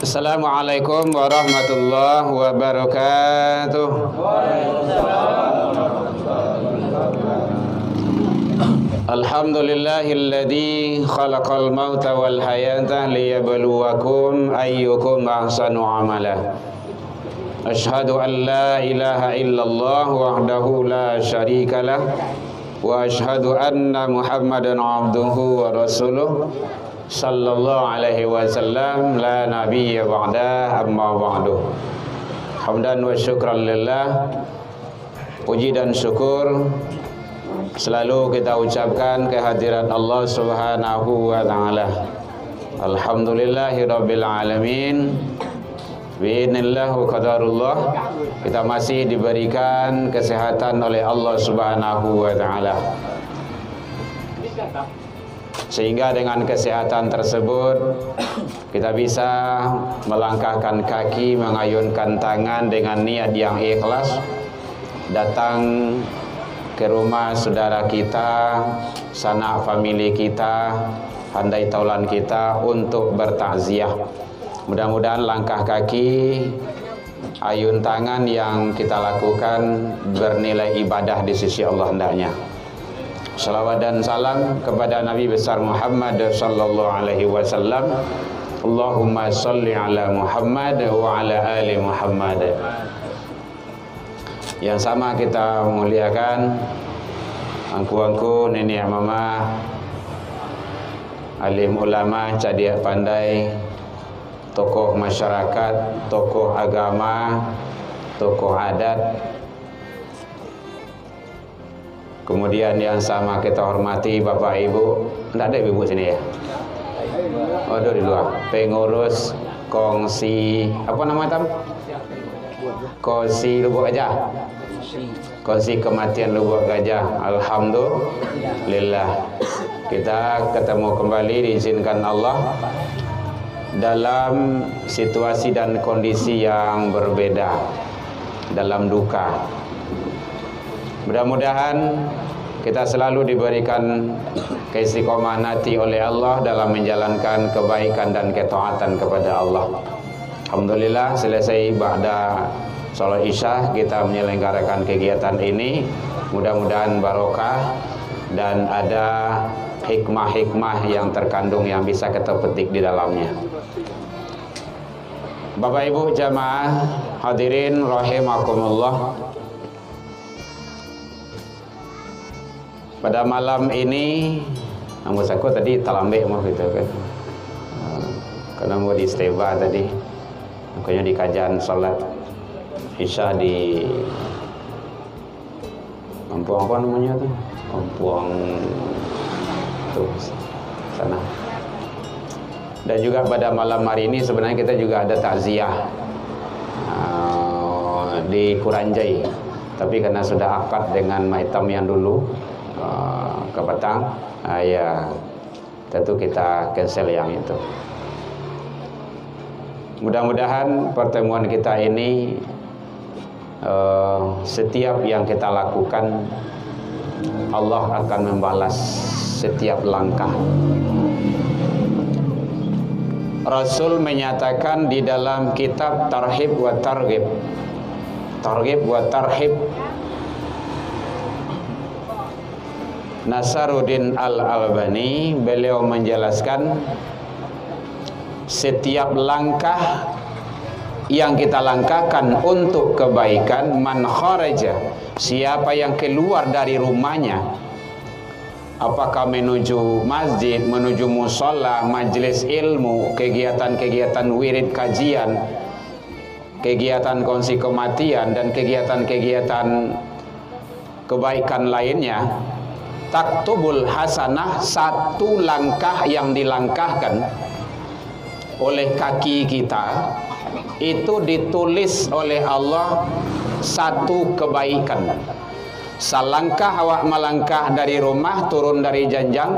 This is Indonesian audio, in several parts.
Assalamualaikum warahmatullahi wabarakatuh. Alhamdulillahilladzi khalaqal mauta wal hayata liyabluwakum ayyukum ahsanu amala. Asyhadu an la ilaha illallah wahdahu la syarikalah wa asyhadu anna Muhammadan abduhu wa rasuluh sallallahu alaihi wasallam la nabiyya ba'da amma ba'du. Hamdan wa syukran lillah. Puji dan syukur selalu kita ucapkan kehadirat Allah Subhanahu wa taala. Alhamdulillahi rabbil alamin. Bi'idznillah wa qadarullah. Kita masih diberikan kesehatan oleh Allah Subhanahu wa taala, sehingga dengan kesehatan tersebut kita bisa melangkahkan kaki, mengayunkan tangan dengan niat yang ikhlas, datang ke rumah saudara kita, sanak famili kita, handai taulan kita untuk bertakziah. Mudah-mudahan langkah kaki, ayun tangan yang kita lakukan bernilai ibadah di sisi Allah hendaknya. Salawat dan salam kepada Nabi besar Muhammad sallallahu alaihi wasallam. Allahumma salli ala Muhammad wa ala ali Muhammad. Yang sama kita muliakan angku-angku, nenek mama, alim ulama, cadia pandai, tokoh masyarakat, tokoh agama, tokoh adat. Kemudian yang sama kita hormati Bapak Ibu. Tidak ada ibu sini ya? Oh, ada di luar. Pengurus kongsi apa nama tam? Kongsi Lubuk Gajah. Kongsi kematian Lubuk Gajah. Alhamdulillah. Kita ketemu kembali diizinkan Allah dalam situasi dan kondisi yang berbeda, dalam duka. Mudah-mudahan kita selalu diberikan keistiqomahan hati oleh Allah dalam menjalankan kebaikan dan ketaatan kepada Allah. Alhamdulillah, selesai ba'da salat Isya kita menyelenggarakan kegiatan ini. Mudah-mudahan barokah dan ada hikmah-hikmah yang terkandung yang bisa kita petik di dalamnya. Bapak Ibu jamaah hadirin rahimakumullah. Pada malam ini, namun aku tadi talambek mau gitu kan, karena mau di isteba tadi, makanya di kajian salat Isya di kampung apa namanya tuh, kampung tuh sana. Dan juga pada malam hari ini sebenarnya kita juga ada takziah di Kuranjai, tapi karena sudah akad dengan maitam yang dulu ke petang, ya tentu kita cancel yang itu. Mudah-mudahan pertemuan kita ini setiap yang kita lakukan Allah akan membalas setiap langkah. Rasul menyatakan di dalam kitab Tarhib wa Targhib, Targhib wa Tarhib, Nasaruddin Al-Albani, beliau menjelaskan setiap langkah yang kita langkahkan untuk kebaikan, man kharaja, siapa yang keluar dari rumahnya, apakah menuju masjid, menuju musola, majelis ilmu, kegiatan-kegiatan wirid kajian, kegiatan kongsi kematian, dan kegiatan-kegiatan kebaikan lainnya, taktubul hasanah, satu langkah yang dilangkahkan oleh kaki kita itu ditulis oleh Allah satu kebaikan. Salangkah awak melangkah dari rumah, turun dari janjang,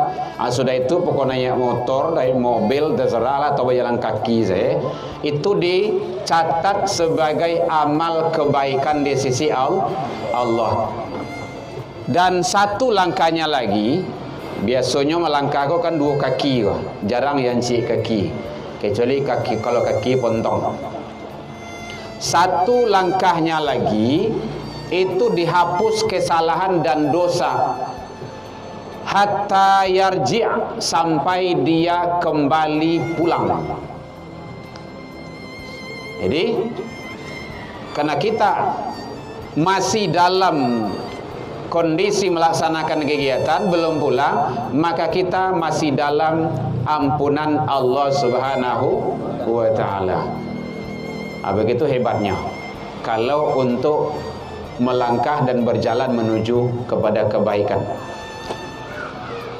sudah itu pokoknya motor, dari mobil, terserah lah, atau berjalan kaki saya, itu dicatat sebagai amal kebaikan di sisi Allah. Dan satu langkahnya lagi, biasanya melangkah kau kan dua kaki kau, jarang yang cik kaki. kecuali kalau kaki pontong. Satu langkahnya lagi itu dihapus kesalahan dan dosa hatta yarji' sampai dia kembali pulang. Jadi karena kita masih dalam kondisi melaksanakan kegiatan belum pulang, maka kita masih dalam ampunan Allah Subhanahu wa taala. Begitu hebatnya kalau untuk melangkah dan berjalan menuju kepada kebaikan.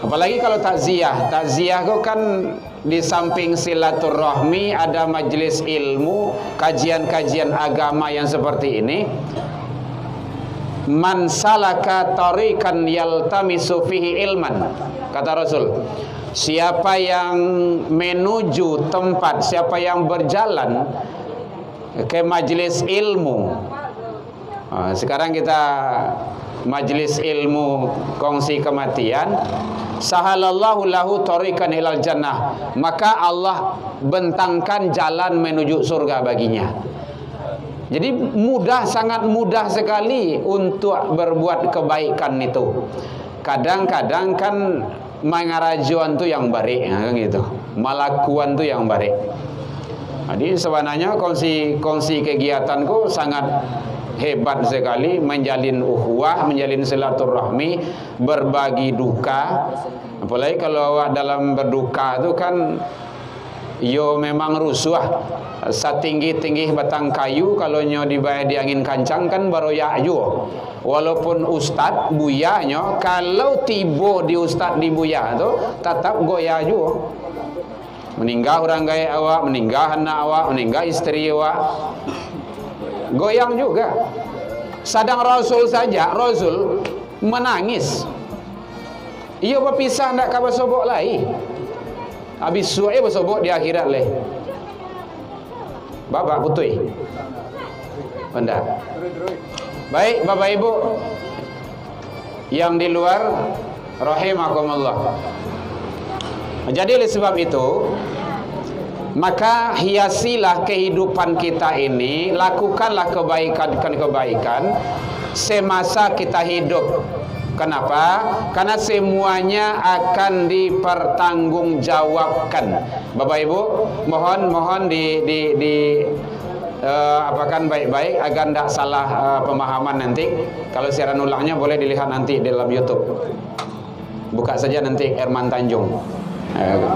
Apalagi kalau takziah. Takziah itu kan di samping silaturahmi ada majelis ilmu, kajian-kajian agama yang seperti ini. Man salaka tariqan yaltamisu fihi ilman, kata Rasul. Siapa yang menuju tempat, siapa yang berjalan ke majelis ilmu. Sekarang kita majelis ilmu kongsi kematian, sahalallahu lahu tariqan ilal jannah, maka Allah bentangkan jalan menuju surga baginya. Jadi mudah, sangat mudah sekali untuk berbuat kebaikan itu. Kadang-kadang kan mangarajuan tu yang baik, kan gitu. Malakuan tu yang baik. Jadi sebenarnya kongsi kegiatanku sangat hebat sekali, menjalin ukhuwah, menjalin silaturahmi, berbagi duka. Apalagi kalau awak dalam berduka itu kan yo memang rusuh. Setinggi-tinggi batang kayu kalau nyo dibayar di angin kancang kan baroyak jo. Walaupun ustad buya nyo, kalau tiba di ustad di buya tu tetap goyah jo. Meninggal orang gaya awak, meninggal anak awak, meninggal istri awak, goyang juga. Sadang Rasul saja, Rasul menangis. Ia berpisah nak kabar sobok lain. Habis suai bersobok di akhirat leh. Bapak putui. Benda. Baik Bapak Ibu yang di luar rahimakumullah. Jadi oleh sebab itu, maka hiasilah kehidupan kita ini, lakukanlah kebaikan-kebaikan semasa kita hidup. Kenapa? Karena semuanya akan dipertanggungjawabkan. Bapak Ibu, mohon apakan baik-baik agar tidak salah pemahaman nanti. Kalau siaran ulangnya boleh dilihat nanti di dalam YouTube. Buka saja nanti Herman Tanjung.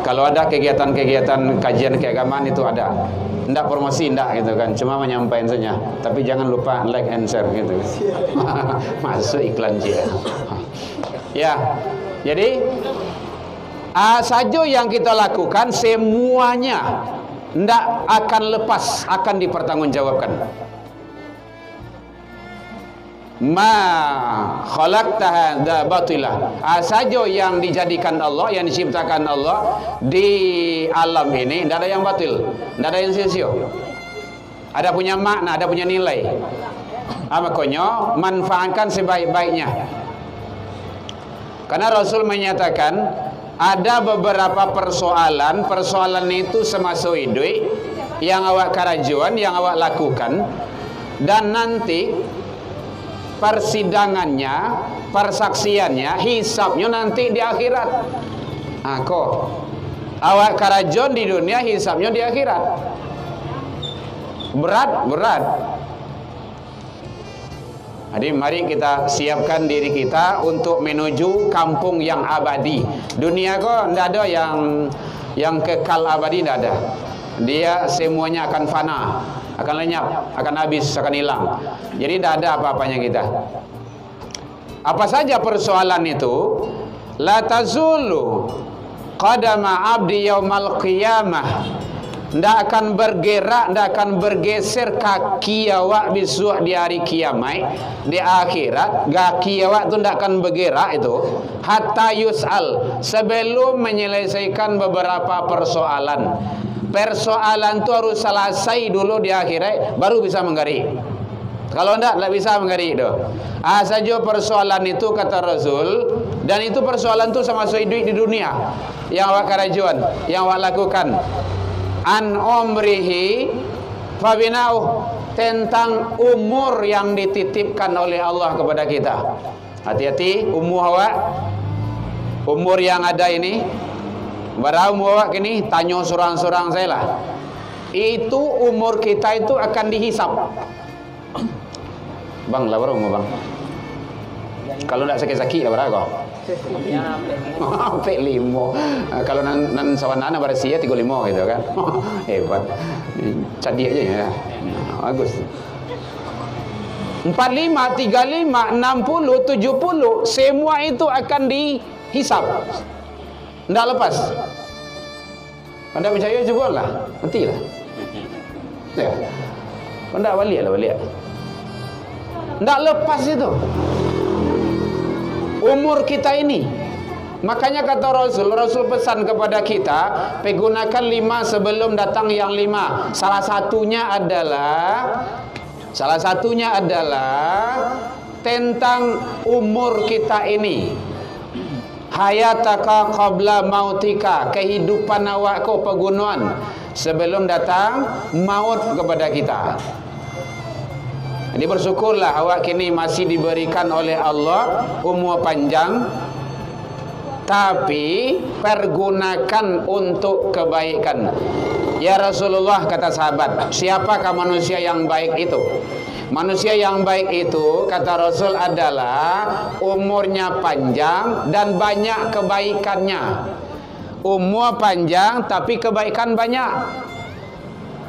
Kalau ada kegiatan-kegiatan kajian keagamaan itu ada. Ndak promosi ndak gitu kan, cuma menyampaikan saja. Tapi jangan lupa like and share gitu. Masuk iklan dia. Ya. Jadi saja yang kita lakukan semuanya ndak akan lepas, akan dipertanggungjawabkan. Ma khalaqtaha batilah. Saja yang dijadikan Allah, yang diciptakan Allah di alam ini, tidak ada yang batil, tidak ada yang sia-sia. Ada punya makna, ada punya nilai. Makanya manfaatkan sebaik-baiknya. Karena Rasul menyatakan ada beberapa persoalan itu semasa hidup yang awak karajuan, yang awak lakukan, dan nanti persidangannya, persaksiannya, hisabnya nanti di akhirat. Kok awak karajon di dunia, hisabnya di akhirat. Berat. Jadi mari kita siapkan diri kita untuk menuju kampung yang abadi. Dunia kok tidak ada yang kekal abadi, tidak ada. Dia semuanya akan fana, akan lenyap, akan habis, akan hilang. Jadi tidak ada apa-apanya kita. Apa saja persoalan itu? La tazulu qadama abdi yaumal qiyamah. Tidak akan bergerak, tidak akan bergeser kaki awak besok di hari kiamat, di akhirat. Kaki awak itu tidak akan bergerak itu hatta yus'al, sebelum menyelesaikan beberapa persoalan. Persoalan itu harus selesai dulu di akhirat, baru bisa menggarik. Kalau tidak bisa menggarik itu. Saja persoalan itu kata Rasul, dan itu persoalan itu sama hidup di dunia yang awak karajuan, yang awak lakukan. an umrihi fabinau, tentang umur yang dititipkan oleh Allah kepada kita. Hati-hati umur awak, umur yang ada ini. Berapa umur awak ini? Tanya surang-surang saya lah. Itu umur kita itu akan dihisap. Bang, lah berapa umur bang? Kalau tak sakit-sakit lah berapa kau? Sampai 5. Kalau nan sawanana barasia 35 gitu kan. Hebat. Cadik aja ya. Bagus. 45, 35, 60, 70, semua itu akan dihisap. Tidak lepas. Anda percaya cobalah, nantilah. Ya. Anda balik. Tidak lepas itu. Umur kita ini. Makanya kata Rasul pesan kepada kita, pergunakan 5 sebelum datang yang 5. Salah satunya adalah tentang umur kita ini. Hayataka qabla mautika, kehidupan awakku pergunuan sebelum datang maut kepada kita. Jadi bersyukurlah awak kini masih diberikan oleh Allah umur panjang, tapi pergunakan untuk kebaikan. Ya Rasulullah, kata sahabat, siapakah manusia yang baik itu? Manusia yang baik itu, kata Rasul, adalah umurnya panjang dan banyak kebaikannya. Umur panjang tapi kebaikan banyak.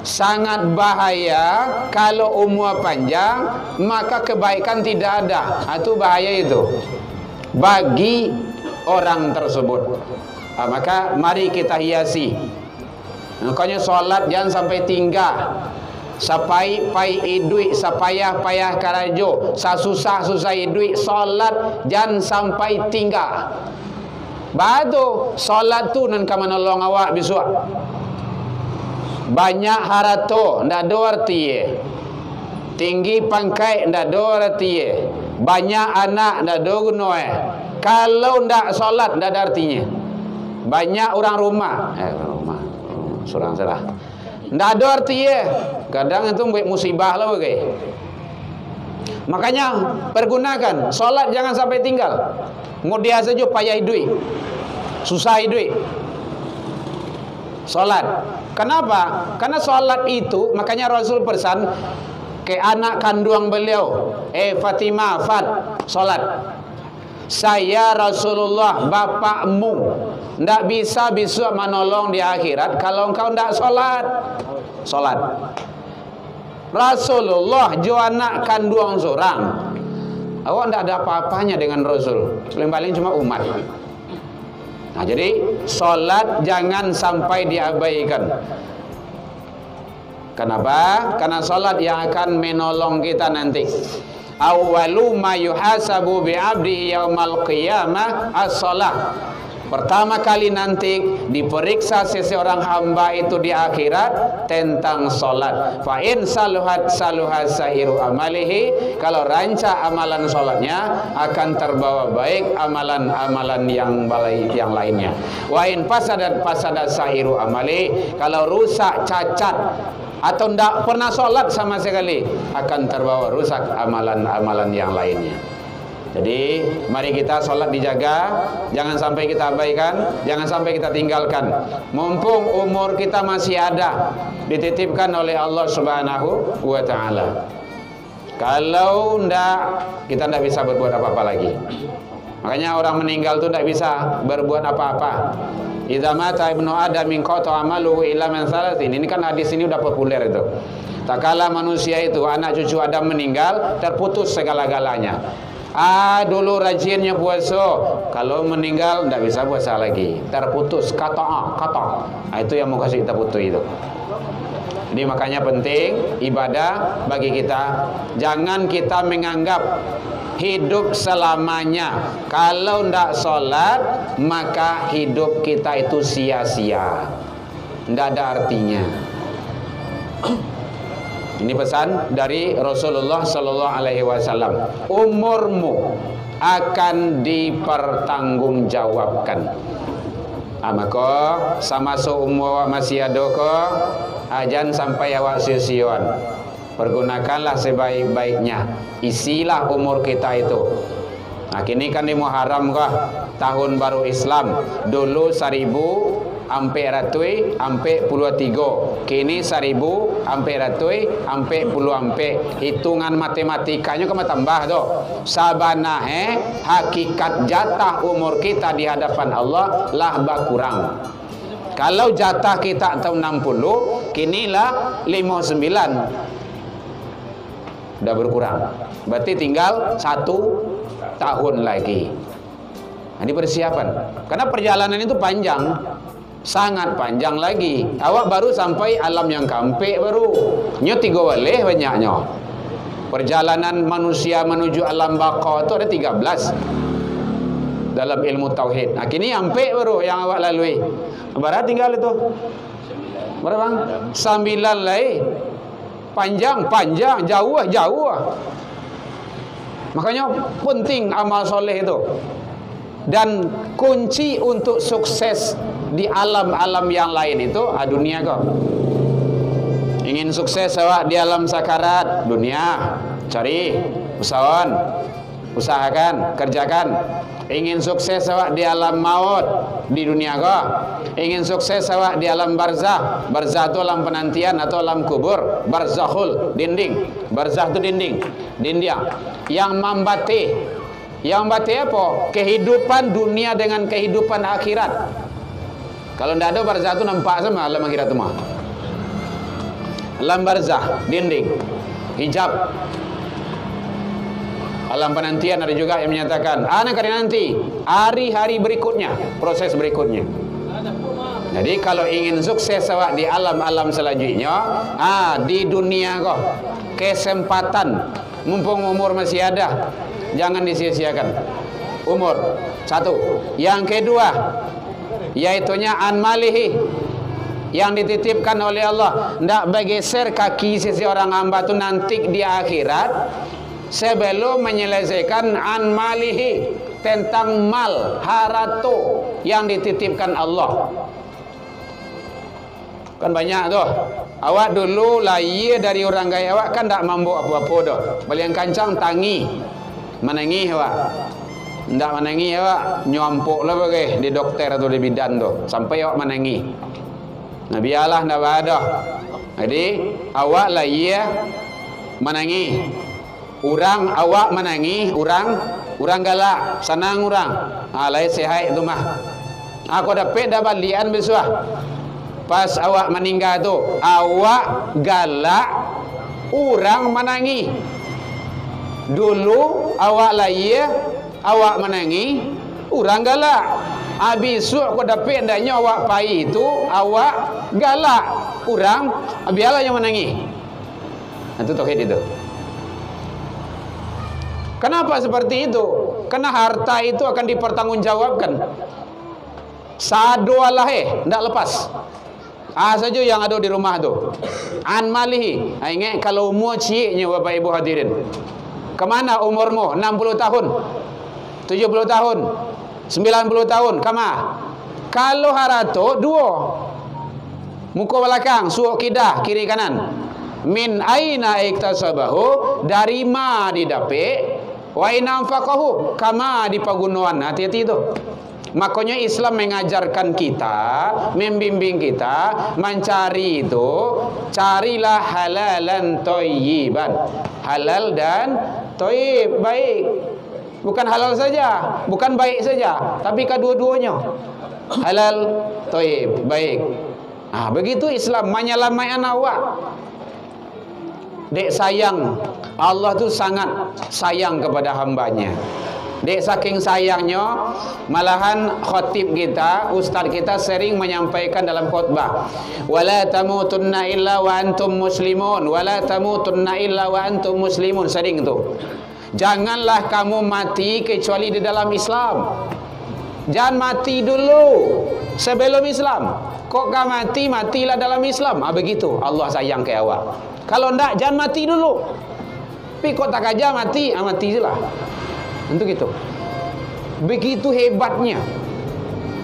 Sangat bahaya kalau umur panjang maka kebaikan tidak ada. Itu bahaya itu bagi orang tersebut. Maka mari kita hiasi. Makanya solat jangan sampai tinggal. Sapai duit, sapayah karajo, sasusah duit, solat jangan sampai tinggal. Batu solat tu nan ka menolong awak besok. Banyak harato ndak ada arti. Tinggi pangkai ndak ada arti. Banyak anak ndak ada guna. Kalau ndak solat ndak ada artinya. Banyak orang rumah surang salah. Ndak ada arti. Kadang itu buat musibah lah bagai. Makanya pergunakan solat jangan sampai tinggal. Mudah saja payah duit, susah duit. Solat. Kenapa? Karena solat itu, makanya Rasul pesan ke anak kandung beliau, Fatimah, solat. Saya Rasulullah bapakmu, ndak bisa besok menolong di akhirat kalau engkau ndak solat. Solat. Rasulullah jo anak kandung seorang. Awak ndak ada apa-apanya dengan Rasul. Paling cuma umat. Nah, jadi solat jangan sampai diabaikan. Kenapa? Karena solat yang akan menolong kita nanti. Awwalu ma yuhasabu bi 'abdi yaumal qiyamah as-shalah. Pertama kali nanti diperiksa seseorang hamba itu di akhirat tentang solat. Fa in saluhat saluha sa'iru amalihi, kalau ranca amalan solatnya akan terbawa baik amalan-amalan yang lainnya. Wa in fasadat sa'iru amali, kalau rusak cacat atau tidak pernah solat sama sekali akan terbawa rusak amalan-amalan yang lainnya. Jadi mari kita solat dijaga, jangan sampai kita abaikan, jangan sampai kita tinggalkan. Mumpung umur kita masih ada, dititipkan oleh Allah Subhanahu wa taala. Kalau ndak, kita ndak bisa berbuat apa-apa lagi. Makanya orang meninggal itu ndak bisa berbuat apa-apa. Idza mata ibnu adam min qata amaluhu illa min salasin. Ini kan hadis ini udah populer itu. Tak kala manusia itu, anak cucu Adam meninggal, terputus segala-galanya. Dulu rajinnya puasa, kalau meninggal tidak bisa puasa lagi, terputus kata. Itu yang mau kasih kita putus itu. Jadi makanya penting ibadah bagi kita. Jangan kita menganggap hidup selamanya. Kalau tidak sholat maka hidup kita itu sia-sia, tidak ada artinya. Ini pesan dari Rasulullah Sallallahu Alaihi Wasallam. Umurmu akan dipertanggungjawabkan. Maka sama seumur awak masih ada ke, jangan sampai awak sia-siaan. Pergunakanlah sebaik-baiknya. Isilah umur kita itu. Nah, kini kan di Muharram kah, tahun baru Islam. Dulu 1000 ampe ratui ampe puluh 3. Kini 1000 ampe ratui ampe puluh ampe. Hitungan matematikanya kemana tambah tuh. Sabana hakikat jatah umur kita di hadapan Allah lah berkurang. Kalau jatah kita tahun 60, kinilah 59. Udah berkurang. Berarti tinggal 1 tahun lagi. Nah, ini persiapan. Karena perjalanan itu panjang, sangat panjang lagi. Awak baru sampai alam yang kampe baru. Nyo 3 waleh banyaknya. Perjalanan manusia menuju alam baqa itu ada 13 dalam ilmu tauhid. Nah, kini ampe baru yang awak lalui. Barat tinggal itu. Berapa bang? 9 lagi. Panjang, jauh. Makanya penting amal soleh itu. Dan kunci untuk sukses di alam-alam yang lain itu dunia kok. Ingin sukses awak di alam sakarat dunia, cari, usahakan, kerjakan. Ingin sukses awak di alam maut di dunia kok. Ingin sukses awak di alam barzah. Barzah itu alam penantian atau alam kubur. Barzakhul, dinding. Barzah itu dinding. Yang membati. Yang membati apa? Kehidupan dunia dengan kehidupan akhirat. Kalau tidak ada barzah itu nampak sama alam akhirat itu mah. Alam barzah, dinding, hijab. Alam penantian ada juga yang menyatakan anak hari nanti, hari-hari berikutnya, proses berikutnya. Jadi kalau ingin sukses awak di alam-alam selanjutnya, di dunia kok kesempatan, mumpung umur masih ada, jangan disia-siakan. Umur 1. Yang kedua, yaitunya an malihi, yang dititipkan oleh Allah. Tidak bergeser kaki seseorang hamba itu nanti di akhirat sebelum menyelesaikan an malihi, tentang mal, haratu yang dititipkan Allah. Kan banyak tuh. Awak dulu lahir dari orang gaya awak kan tak mampu apa-apa dah. Balian kancang tangi. Menangi awak. Ndak menangi awak nyompok lah bagai di dokter atau di bidan tu sampai awak menangi. Nah biarlah ndak ada. Jadi awak lahir menangi. Orang awak menangi, orang galak, senang orang. Lain sehat itu mah. Aku dapat balian besar. Pas awak meninggal tu, awak galak, orang menangi. Dulu awak lahir, awak menangi, orang galak. Habis aku dapat ndaknya awak pai itu, awak galak, orang biarlah yang menangi. Itu tauhid itu. Kenapa seperti itu? Karena harta itu akan dipertanggungjawabkan. Sadoalah ndak lepas. Saja yang ada di rumah tu. An malihi. Ingat kalau umur ciknya Bapak Ibu hadirin. Kemana umurmu? 60 tahun. 70 tahun. 90 tahun. Kama? Kalau harato 2. Muka belakang, suuk kidah, kiri kanan. Min aina iktasabahu, dari ma didapik. Wa inanfaqahu, kama di pagunuan. Hati-hati itu. Makanya Islam mengajarkan kita, membimbing kita mencari itu, carilah halalan thayyiban. Halal dan thayyib, baik. Bukan halal saja, bukan baik saja, tapi kedua-duanya. Halal, thayyib, baik. Begitu Islam menyelamatkan awak. Dek sayang, Allah tu sangat sayang kepada hambanya. Dek saking sayangnya, malahan khatib kita, ustaz kita sering menyampaikan dalam khutbah, wala tamutunna illa wa antum muslimun, wala tamutunna illa wa antum muslimun. Sering tu, janganlah kamu mati kecuali di dalam Islam. Jangan mati dulu sebelum Islam. Kok kau mati, matilah dalam Islam. Begitu Allah sayang ke awak. Kalau ndak, jangan mati dulu. Tapi kok tak aja mati, mati je lah. Untuk itu. Begitu hebatnya.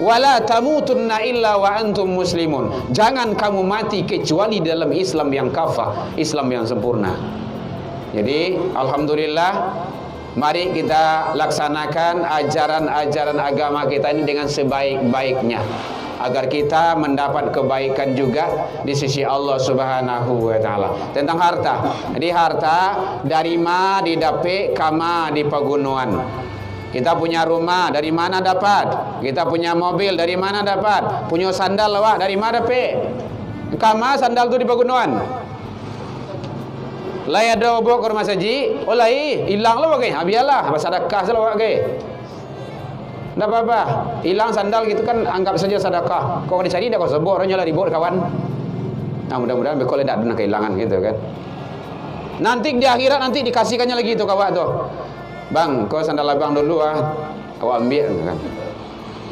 Wala tamutunna illa wa antum muslimun. Jangan kamu mati kecuali dalam Islam yang kafah, Islam yang sempurna. Jadi alhamdulillah, mari kita laksanakan ajaran-ajaran agama kita ini dengan sebaik-baiknya, agar kita mendapat kebaikan juga di sisi Allah Subhanahu wa taala. Tentang harta. Jadi harta dari ma didapat kama di pegunungan. Kita punya rumah, dari mana dapat? Kita punya mobil, dari mana dapat? Punya sandal awak, dari mana dapat? Kama sandal tu di pegunungan. Lai ada obok ke rumah saji, oh lai hilang lah bagai, biarlah sedekah salah bagai. Tak apa-apa, hilang sandal gitu kan anggap saja sedekah. Kau dicari dah kau sebut orangnya lah ribut kawan. Nah mudah-mudahan bekol tidak ada kehilangan gitu kan. Nanti di akhirat nanti dikasihkannya lagi tu kawan tu. Bang, kau sandal abang dulu kau ambil kan.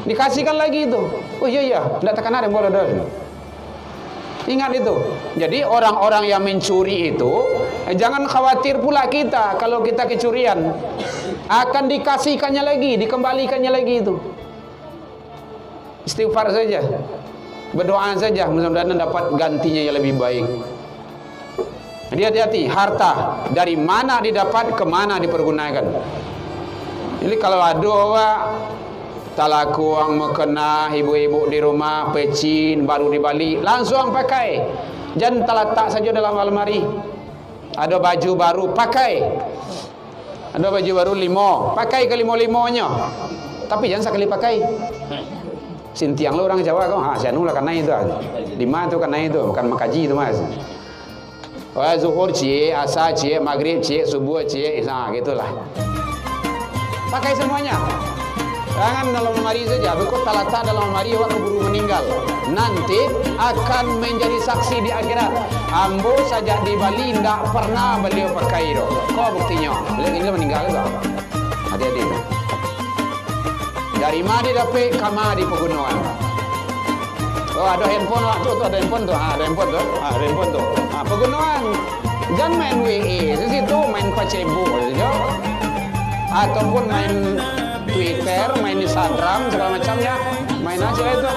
Dikasihkan lagi tu. Oh iya, tidak tekan ada yang boleh dah. Ingat itu. Jadi orang-orang yang mencuri itu jangan khawatir pula kita kalau kita kecurian. Akan dikasihkannya lagi, dikembalikannya lagi itu. Istighfar saja, berdoa saja, mudah-mudahan dapat gantinya yang lebih baik. Jadi hati-hati, harta dari mana didapat, kemana dipergunakan. Jadi kalau ada orang talaku ang mekena ibu-ibu di rumah pecin baru dibalik, langsung pakai. Jangan terletak saja dalam almari. Ada baju baru pakai. Ada baju baru 5, pakai ke 5-5-nya. Tapi jangan sekali pakai. Sintiang lo orang Jawa kau, saya nula karena itu. 5 tu karena itu, bukan makaji itu mas. Wah zuhur cie, asar cie, maghrib cie, subuh cie, nah gitulah. Pakai semuanya. Jangan dalam lemari saja, berikut talata dalam lemari awak keburu meninggal. Nanti akan menjadi saksi di akhirat. Ambo saja di Bali tidak pernah beliau pakai itu. Kau buktinya? Beliau ini meninggal itu. Hati-hati. Dari mana didapat kama di pegunungan? Oh ada handphone tu ada handphone tu, ada handphone tu, ada handphone tu. Pegunungan. Jangan main WA, di situ main Facebook saja. Ataupun main Twitter, main Instagram, segala macamnya, main aja itu.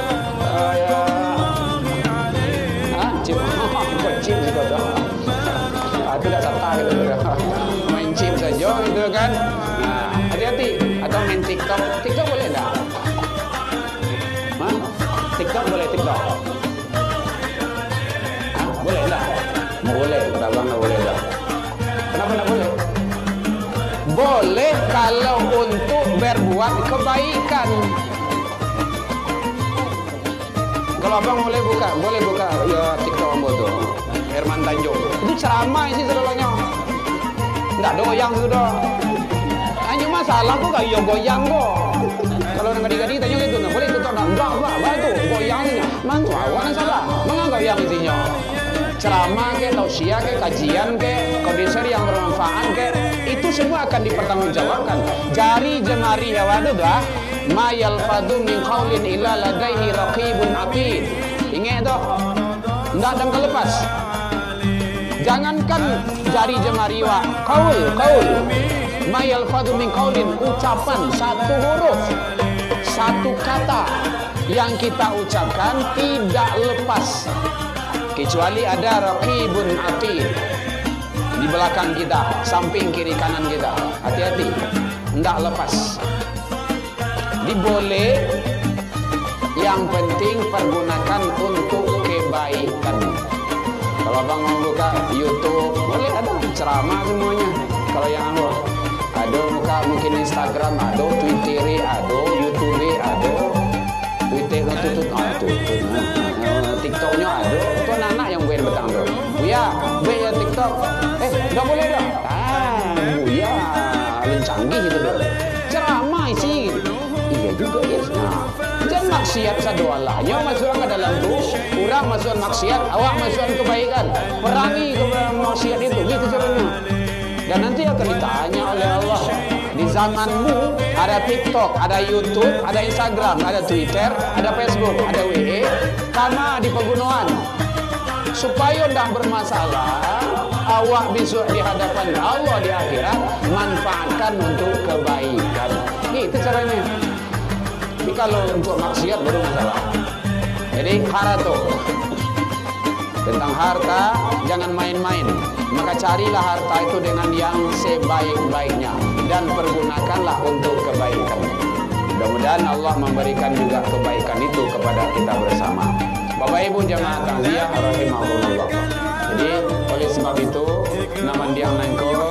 Chip, chip juga tu. Itu tak serta gitu. Main chip saja itu kan. Hati-hati. Atau main TikTok, TikTok boleh tak? TikTok boleh TikTok? Boleh tak? Boleh, kata abang tak boleh tak? Kenapa tak boleh? Boleh kalau untuk berbuat kebaikan. Kalau abang boleh buka ya TikTok ambo tu. Herman Tanjung. Itu ceramah sih sebenarnya. Enggak doyang sudah. Hanya masalah kok gak goyang kok. Kalau orang gadi-gadi tanya gitu, nah boleh TikTok enggak tu goyang ni. Mantu awak kan salah. Mengapa goyang isinya? Ceramah ke, tausiah ke, kajian ke, kondisi yang bermanfaat ke, itu semua akan dipertanggungjawabkan. Jari jemari awak tu dah, ma yalfadhu min qaulin illa ladaihi raqibun atid. Ingat tu, enggak ada yang lepas. Jangankan jari jemari awak, qaul, ma yalfadhu min qaulin, ucapan satu huruf, satu kata yang kita ucapkan tidak lepas. Kecuali ada raqibun atid di belakang kita, samping kiri kanan kita. Hati-hati, tidak lepas. Diboleh, yang penting pergunakan untuk kebaikan. Kalau abang mau buka YouTube, boleh ada ceramah semuanya. Kalau yang ada buka mungkin Instagram, ada Twitter, ada YouTube, ada Twitter, TikToknya ada. Itu anak yang buat betang tu. Buya, buat TikTok. Dah boleh dah. Buya, canggih itu dah. Ceramah isi. Iya juga ya. Jangan maksiat sadualahnya masuk ke dalam tu. Kurang masuk maksiat, awak masuk kebaikan. Perangi maksiat itu. Gitu caranya. Dan nanti akan ditanya oleh Allah. Di zamanmu ada TikTok, ada YouTube, ada Instagram, ada Twitter, ada Facebook, ada WA, kama di pegunungan. Supaya tidak bermasalah, awak besok di hadapan Allah di akhirat manfaatkan untuk kebaikan. Itu caranya. Jadi kalau untuk maksiat baru masalah. Jadi harta, tentang harta jangan main-main. Maka carilah harta itu dengan yang sebaik-baiknya dan pergunakanlah untuk kebaikan. Mudah-mudahan Allah memberikan juga kebaikan itu kepada kita bersama. Bapak Ibu jamaah takziah rahimahumullah. Jadi oleh sebab itu nama dia nangko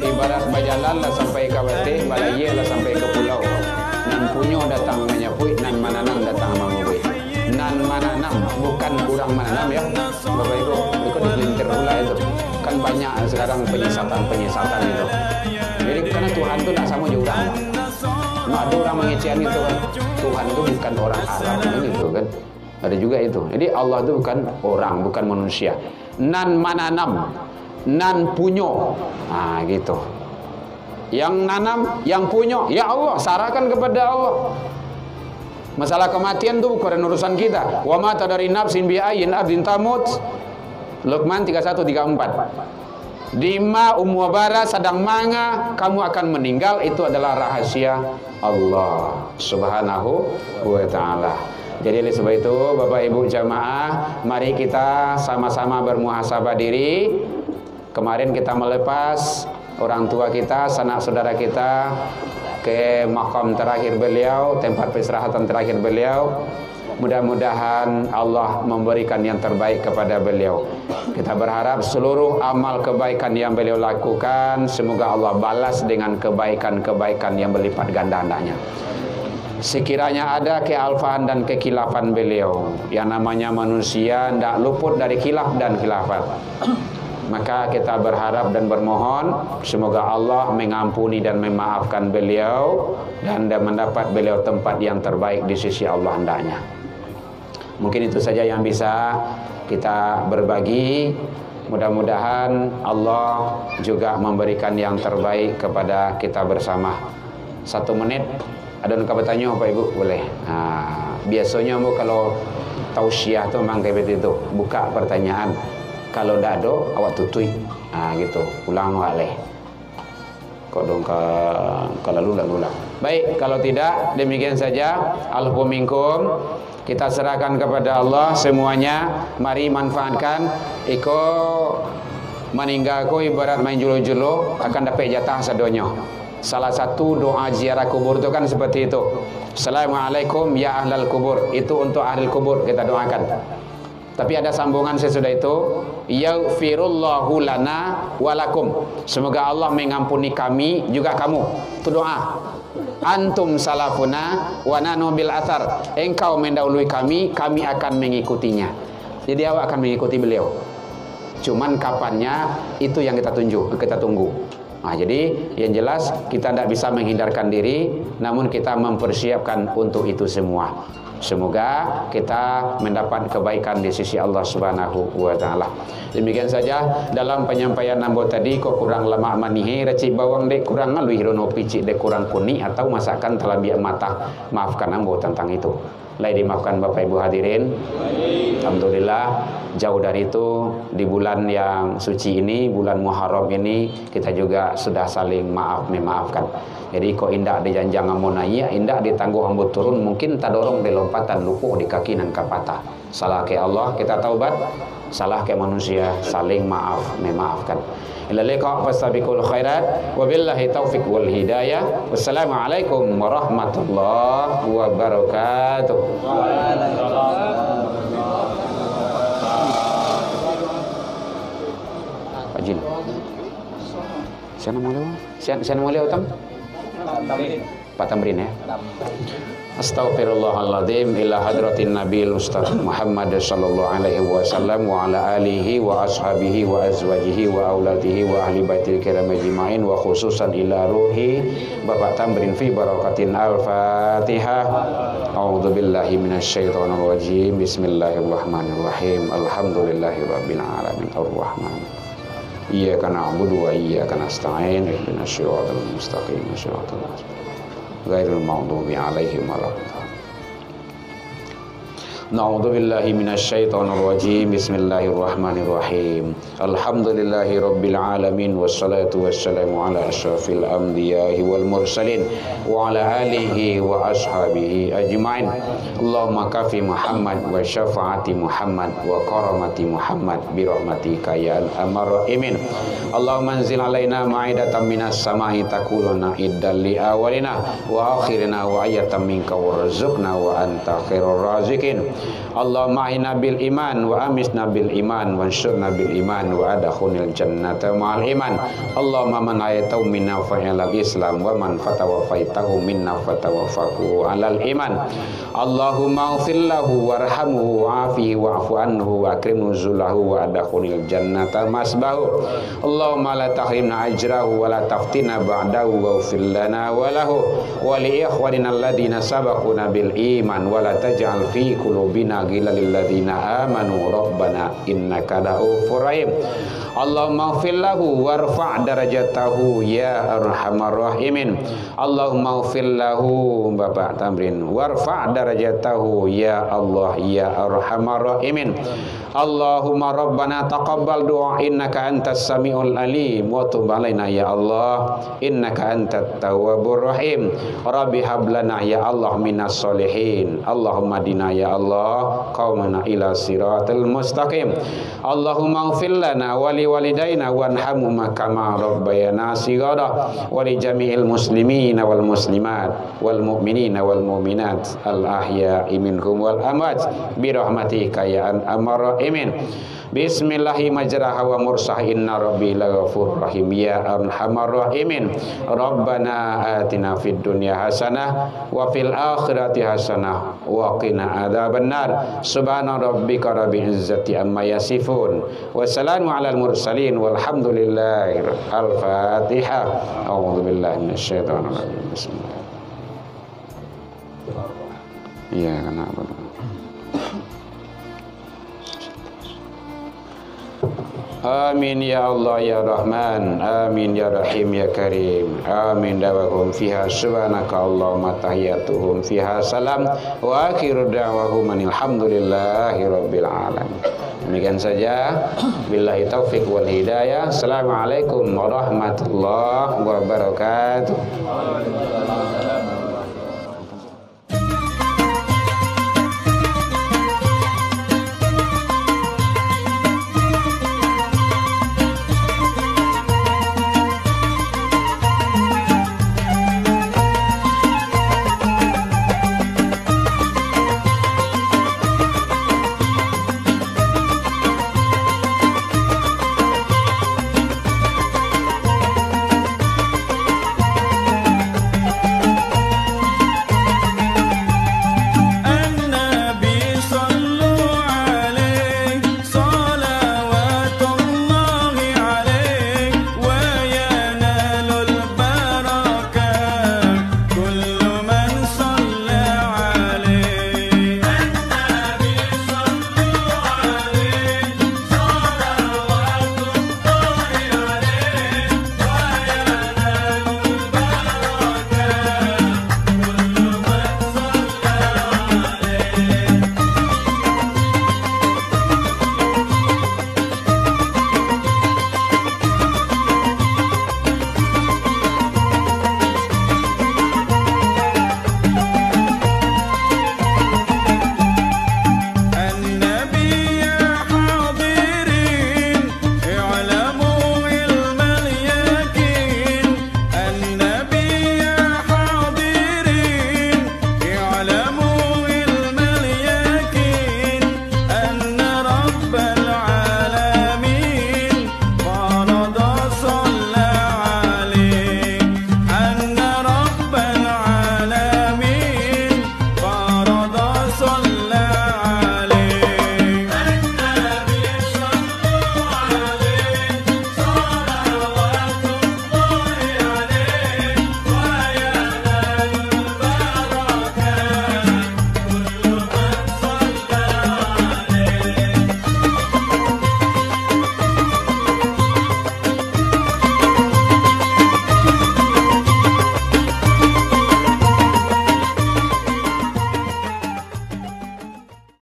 ibarat bajalan lah sampai ke Batih, balaya lah sampai ke pulau. Nan punyo datang menyapui, nan mananam datang mengubui. Nan mananam bukan kurang mananam ya. Bapak Ibu, itu dipelintir pula itu. Kan banyak sekarang penyesatan itu. Jadi karena Tuhan itu tak sama juga orang. Nah, ada orang mengecewakan itu kan. Tuhan itu bukan orang Arab gitu kan. Ada juga itu. Jadi Allah itu bukan orang, bukan manusia. Nan mananam, nan punyo. Nah, gitu. Yang nanam, yang punyo, ya Allah, sarahkan kepada Allah. Masalah kematian itu bukan urusan kita. Wa ma tadari nafsin bi ayyin ardin tamut. Luqman 31:34. Dima umwabara sadang manga kamu akan meninggal, itu adalah rahasia Allah Subhanahu wa taala. Jadi oleh sebab itu Bapak Ibu jamaah, mari kita sama-sama bermuhasabah diri. Kemarin kita melepas orang tua kita, sanak saudara kita ke makam terakhir beliau, tempat peristirahatan terakhir beliau. Mudah-mudahan Allah memberikan yang terbaik kepada beliau. Kita berharap seluruh amal kebaikan yang beliau lakukan, semoga Allah balas dengan kebaikan-kebaikan yang berlipat ganda hendaknya. Sekiranya ada kealfaan dan kekilafan beliau, yang namanya manusia tidak luput dari khilaf dan khilafat, maka kita berharap dan bermohon semoga Allah mengampuni dan memaafkan beliau dan mendapat beliau tempat yang terbaik di sisi Allah hendaknya. Mungkin itu saja yang bisa kita berbagi. Mudah-mudahan Allah juga memberikan yang terbaik kepada kita bersama. 1 menit. Ada yang bertanya Pak Ibu? Boleh. Biasanya Bu kalau tausiah tu memang kayak begitu, buka pertanyaan. Kalau tidak ada, awak tutui. Gitu. Ulang waleh. Kok dong ke lalu. Baik, kalau tidak demikian saja. Alhamdulillah minkum. Kita serahkan kepada Allah semuanya. Mari manfaatkan. Iko meninggal ko ibarat main julo-julo akan dapat jatah sadonyo. Salah satu doa ziarah kubur itu kan seperti itu. Assalamualaikum ya ahlal kubur. Itu untuk ahli kubur kita doakan. Tapi ada sambungan sesudah itu. Yaghfirullahu lana walakum. Semoga Allah mengampuni kami juga kamu. Itu doa. Antum salafuna wa nanu bil athar. Engkau mendahului kami, kami akan mengikutinya. Jadi awak akan mengikuti beliau. Cuman kapannya itu yang kita tunggu. Jadi yang jelas kita tidak bisa menghindarkan diri, namun kita mempersiapkan untuk itu semua. Semoga kita mendapat kebaikan di sisi Allah Subhanahu wa taala. Demikian saja dalam penyampaian nambo tadi, kok kurang lemak manihe recik bawang dek kurang ngaluih rono picik dek kurang kuning atau masakan telah biak mata. Maafkan nambo tentang itu. Lai dimaafkan Bapak Ibu hadirin. Alhamdulillah jauh dari itu di bulan yang suci ini, bulan Muharram ini, kita juga sudah saling memaafkan. Jadi kok indah di janjang amonaya, indah ditangguh hambut turun, mungkin tak dorong di lompatan lupuh di kaki dan kapata. Salah ke Allah kita taubat, salah ke manusia saling memaafkan. Ila liqa fastabiqul khairat wabillahi taufiq wal hidayah. Wassalamualaikum warahmatullahi wabarakatuh. Pak Jin. Siapa mau lewat? Pak Tamrin ya. Astaghfirullahaladzim ila hadratin Nabil Mustafa Muhammad sallallahu alaihi wasallam wa ala alihi wa ashabihi wa azwajihi wa auladihi wa ahli baitil kiram ajma'in wa khususan ila ruhi Bapak Tamrin fi barakatin al-Fatihah. A'udzu billahi minasyaitonir rajim. Bismillahirrahmanirrahim. Alhamdulillahirabbil alamin arrahman. Iyyaka na'budu wa iyyaka nasta'in. Ihdinas siratal mustaqim. Siratal ladzina ghairil maghdubi 'alaihim waladdallin. Na'udzubillahi minasyaitonir rajim. Bismillahirrahmanirrahim. Alhamdulillahi rabbil alamin wassalatu wassalamu ala asyrafil anbiya'i wal mursalin wa ala alihi wa ashabihi ajmain. Allahumma kafi Muhammad wa syafaati Muhammad wa karamati Muhammad bi rahmatika ya arhamar rahimin. Allahumma anzil alaina ma'idatan minas sama'i takuluna iddal li awalina wa akhirina wa ayatan minka warzuqna wa anta khairur raziqin. Allahumma ahina bil iman wa amisna bil iman wa ansurna bil iman wa adkhilnal jannata ma'al iman. Allahumma man ayatahu minna fa'ilal islam wa man fatawafaitahu minna fatawaffahu alal iman. Allahumma ighfir lahu warhamhu wa'afihi wa'fu anhu wa akrim nuzulahu wa adkhilnal jannata masbahu. Allahumma la tahrimna ajrahu wa la taftina ba'dahu wa ighfir lana wa lahu wa li ikhwanina alladhina sabaquna bil iman wa la taj'al fi qulubina ghillan lil ladzina amanu rabbana innaka ra'ufur rahim. Allahumma ighfir lahu warfa' darajatahu ya arhamar rahimin. Allahumma ighfir lahu Bapak Tamrin warfa' darajatahu ya Allah ya arhamar rahimin. Allahumma rabbana taqabbal du'a innaka antas samiul alim wa tub alaina ya Allah innaka antat tawwabur rahim. Rabbi hablana ya Allah minas solihin. Allahumma dina ya Allah qaumana ila siratal mustaqim. Allahumma ighfir lana wa li walidaina wanhamhuma kama rabbayana shighara wa li jami'il muslimina wal muslimat wal mu'minina wal mu'minat al ahya'i minhum wal amwat bi rahmatika ya arhamar rahimin. Bismillahi majraha wa mursaha inna rabbi laghafurur rahim ya arhamar rahimin. Rabbana atina fid dunya hasanah wa fil akhirati hasanah wa qina adzabannar. Subhana rabbika rabbil izzati amma yasifun wa salamun alal mursalin walhamdulillahi. Al-Fatihah. A'udzu billahi minasyaitonir rajim. Bismillah. Iya, kenapa? Amin ya Allah ya Rahman. Amin ya Rahim ya Karim. Amin dawahum fiha subhanaka Allahumma tahiyyatuhum fiha salam wa akhiru da'wahum alhamdulillahi rabbil alamin. Demikian saja. Billahi taufik wal hidayah. Assalamualaikum warahmatullahi wabarakatuh.